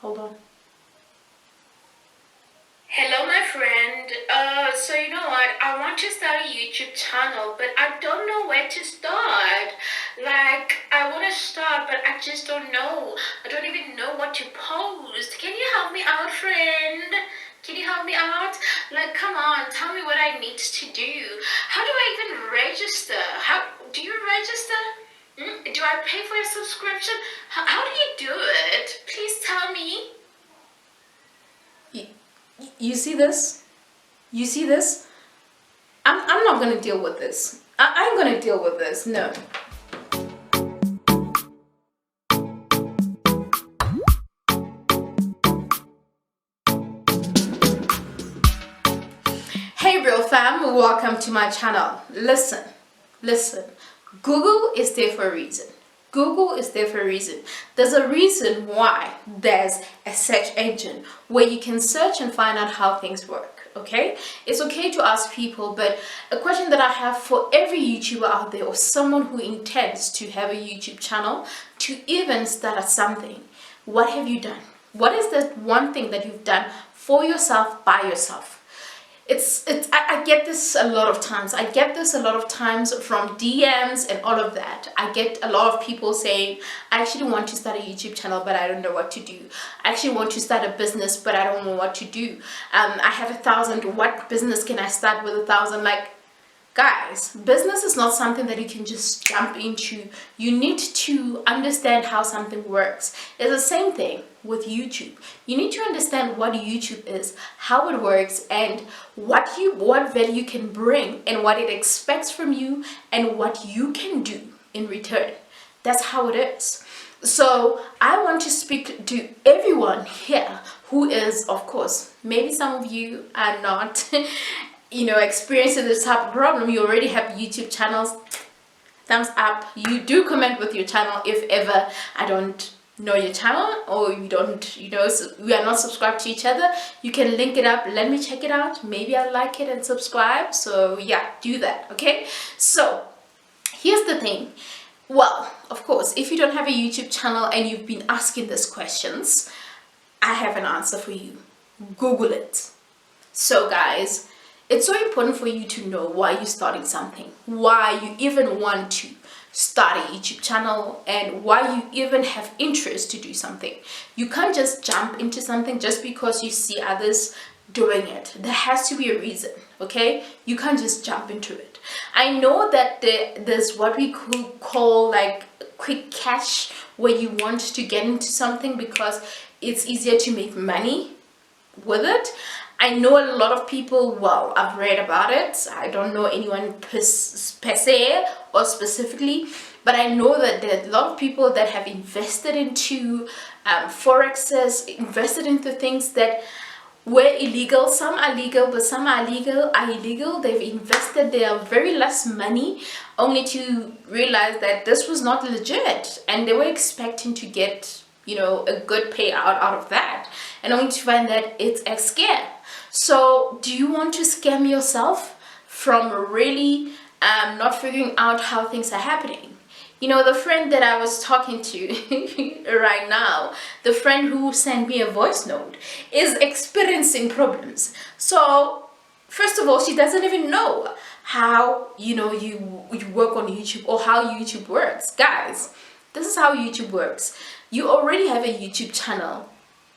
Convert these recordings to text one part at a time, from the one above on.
Hold on. Hello my friend, so you know what, I want to start a YouTube channel, but I don't know where to start. Like, I want to start, but I just don't know. I don't even know what to post. Can you help me out, friend? Can you help me out? Like, come on, tell me what I need to do. How do I even register? How do you register? Do I pay for a subscription? How do you do it? Please tell me. You see this? You see this? I'm not gonna deal with this. I'm gonna deal with this. No. Hey RealFam, welcome to my channel. Listen. Google is there for a reason. Google is there for a reason. There's a reason why there's a search engine where you can search and find out how things work. Okay, it's okay to ask people, but a question that I have for every YouTuber out there or someone who intends to have a YouTube channel, to even start something, what have you done? What is the one thing that you've done for yourself, by yourself? I get this a lot of times. I get this a lot of times from DMs and all of that. I get a lot of people saying, I actually want to start a YouTube channel, but I don't know what to do. I actually want to start a business, but I don't know what to do. I have 1,000. What business can I start with 1,000? Like, guys, business is not something that you can just jump into. You need to understand how something works. It's the same thing with YouTube. You need to understand what YouTube is, how it works, and what value you can bring, and what it expects from you, and what you can do in return. That's how it is. So I want to speak to everyone here who is, of course, maybe some of you are not experiencing this type of problem. You already have YouTube channels. Thumbs up. You do comment with your channel if ever I don't know your channel, or you don't, so we are not subscribed to each other. You can link it up, let me check it out, maybe I'll like it and subscribe. So yeah, do that. Okay, so here's the thing. Well, of course, if you don't have a YouTube channel and you've been asking these questions, I have an answer for you. Google it. So guys, it's so important for you to know why you're starting something, why you even want to start a YouTube channel, and why you even have interest to do something. You can't just jump into something just because you see others doing it. There has to be a reason, okay? You can't just jump into it. I know that there's what we could call like quick cash, where you want to get into something because it's easier to make money with it. I know a lot of people, well, I've read about it. I don't know anyone per se or specifically, but I know that there are a lot of people that have invested into forexes, invested into things that were illegal. Some are legal, but some are illegal. They've invested their very less money only to realize that this was not legit, and they were expecting to get a good payout out of that, and only to find that it's a scam. So do you want to scam yourself from really not figuring out how things are happening? The friend that I was talking to right now, the friend who sent me a voice note, is experiencing problems. So first of all, she doesn't even know how you work on YouTube, or how YouTube works. Guys, this is how YouTube works. You already have a YouTube channel.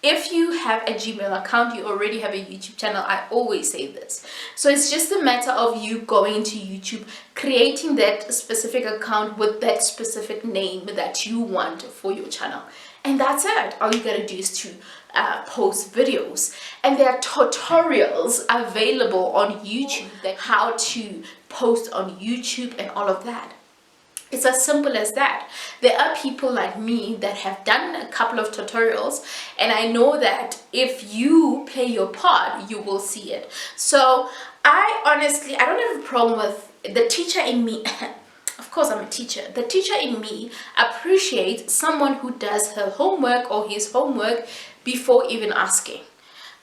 If you have a Gmail account, you already have a YouTube channel. I always say this. So it's just a matter of you going into YouTube, creating that specific account with that specific name that you want for your channel. And that's it. All you gotta do is to post videos. And there are tutorials available on YouTube that how to post on YouTube and all of that. It's as simple as that. There are people like me that have done a couple of tutorials, and I know that if you play your part, you will see it. So I don't have a problem with the teacher in me. Of course, I'm a teacher. The teacher in me appreciates someone who does her homework or his homework before even asking.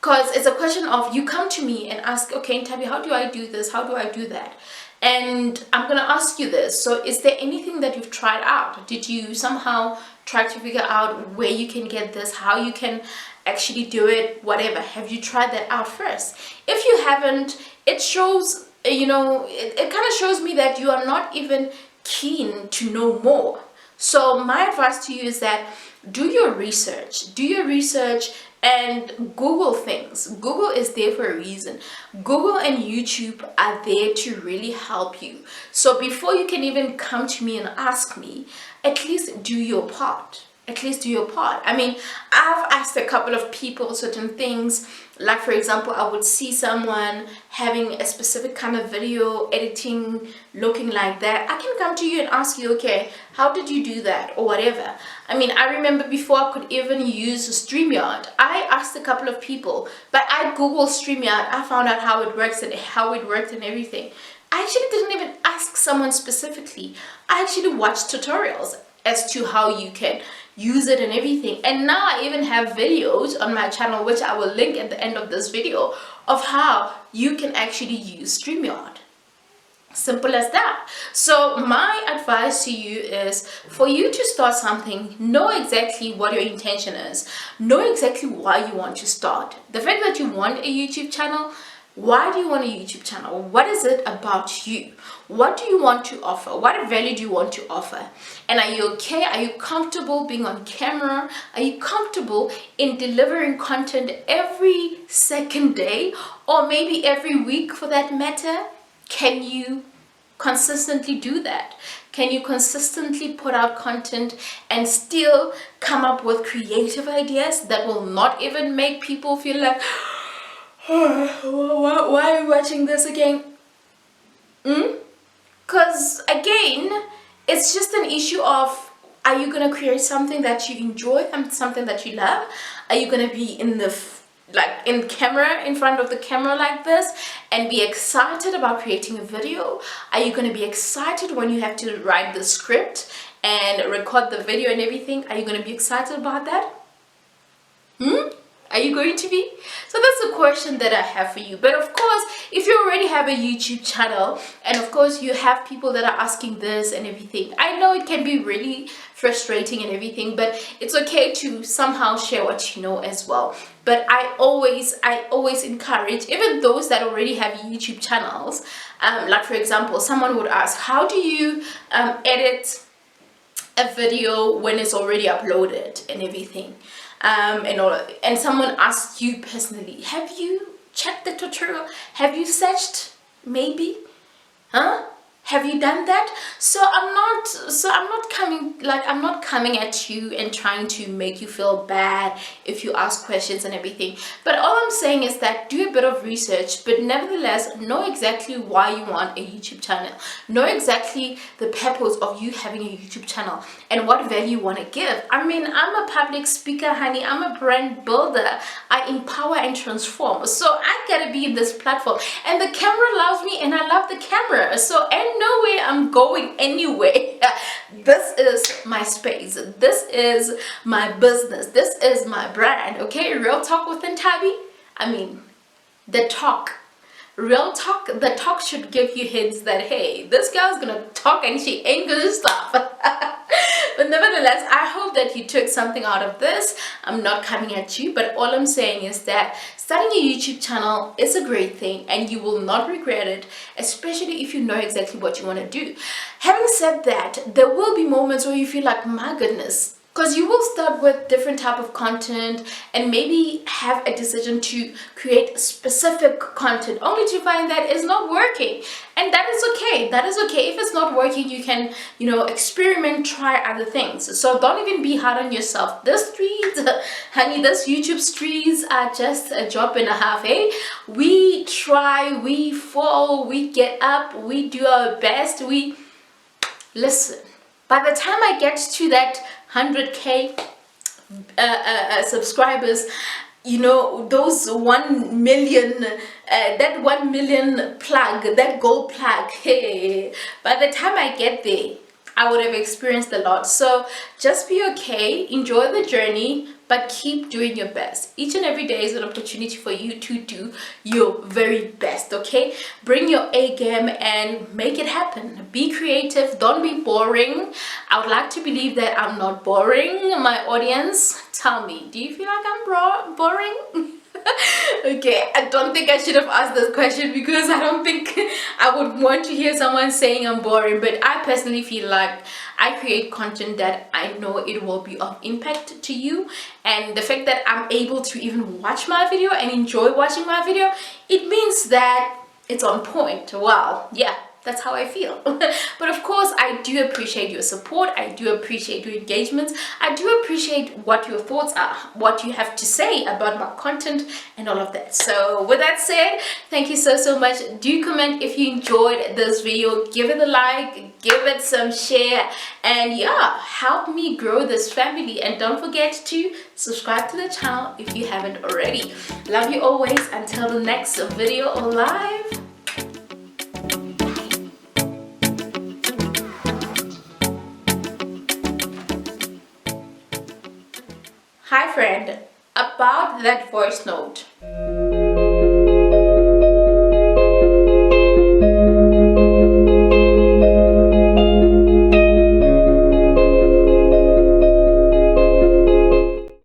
Because it's a question of, you come to me and ask, okay, Nthabi, how do I do this? How do I do that? And I'm going to ask you this. So is there anything that you've tried out? Did you somehow tried to figure out where you can get this, how you can actually do it, whatever? Have you tried that out first? If you haven't, it shows, you know, it kind of shows me that you are not even keen to know more. So my advice to you is that do your research, and Google things. Google is there for a reason. Google and YouTube are there to really help you. So before you can even come to me and ask me, at least do your part. At least do your part. I mean, I've asked a couple of people certain things, like for example, I would see someone having a specific kind of video editing looking like that. I can come to you and ask you, okay, how did you do that, or whatever. I mean, I remember before I could even use StreamYard, I asked a couple of people, but I googled StreamYard, I found out how it works and how it worked and everything. I actually didn't even ask someone specifically. I actually watched tutorials as to how you can use it and everything. And now I even have videos on my channel, which I will link at the end of this video, of how you can actually use StreamYard. Simple as that. So my advice to you is, for you to start something, know exactly what your intention is. Know exactly why you want to start. The fact that you want a YouTube channel, why do you want a YouTube channel? What is it about you? What do you want to offer? What value do you want to offer? And are you okay? Are you comfortable being on camera? Are you comfortable in delivering content every second day, or maybe every week for that matter? Can you consistently do that? Can you consistently put out content and still come up with creative ideas that will not even make people feel like, why are you watching this again? Because again, it's just an issue of, are you going to create something that you enjoy and something that you love? Are you going to be in the in front of the camera like this and be excited about creating a video? Are you going to be excited when you have to write the script and record the video and everything? Are you going to be excited about that? Are you going to be? So that's the question that I have for you. But of course, if you already have a YouTube channel, and of course you have people that are asking this and everything, I know it can be really frustrating and everything, but it's okay to somehow share what you know as well. But I always encourage, even those that already have YouTube channels, like for example, someone would ask, how do you edit a video when it's already uploaded and everything? And someone asks you personally, have you checked the tutorial? Have you searched? Maybe, have you done that? So I'm not coming at you and trying to make you feel bad if you ask questions and everything, but all I'm saying is that do a bit of research, but nevertheless know exactly why you want a YouTube channel. Know exactly the purpose of you having a YouTube channel and what value you want to give. I mean, I'm a public speaker, honey. I'm a brand builder. I empower and transform. So I gotta be in this platform, and the camera loves me, and I love the camera. So ain't no way I'm going anywhere. This is my space. This is my business. This is my brand. Okay, Real Talk with Nthabi. I mean, the talk. Real talk, the talk should give you hints that, hey, this girl's gonna talk and she ain't gonna stop. But nevertheless, I hope that you took something out of this. I'm not coming at you, but all I'm saying is that starting a YouTube channel is a great thing and you will not regret it, especially if you know exactly what you want to do. Having said that, there will be moments where you feel like, my goodness, because you will start with different type of content and maybe have a decision to create specific content only to find that it's not working, and that is okay. That is okay. If it's not working, you can, you know, experiment, try other things. So don't even be hard on yourself. The streets, honey, this YouTube streets are just a job and a half, eh? We try, we fall, we get up, we do our best, we listen. By the time I get to that 100k subscribers, you know, those 1 million, that 1 million plug, that gold plug, hey, by the time I get there, I would have experienced a lot. So just be okay, enjoy the journey, but keep doing your best. Each and every day is an opportunity for you to do your very best, okay? Bring your A game and make it happen. Be creative, don't be boring. I would like to believe that I'm not boring. My audience, tell me, do you feel like I'm boring? Okay, I don't think I should have asked this question because I don't think I would want to hear someone saying I'm boring, but I personally feel like I create content that I know it will be of impact to you, and the fact that I'm able to even watch my video and enjoy watching my video, it means that it's on point. Wow, yeah, that's how I feel. But of course, I do appreciate your support. I do appreciate your engagements. I do appreciate what your thoughts are, what you have to say about my content and all of that. So with that said, thank you so much. Do comment if you enjoyed this video. Give it a like, give it some share, and yeah, help me grow this family. And don't forget to subscribe to the channel if you haven't already. Love you always. Until the next video or live. Hi friend, about that voice note.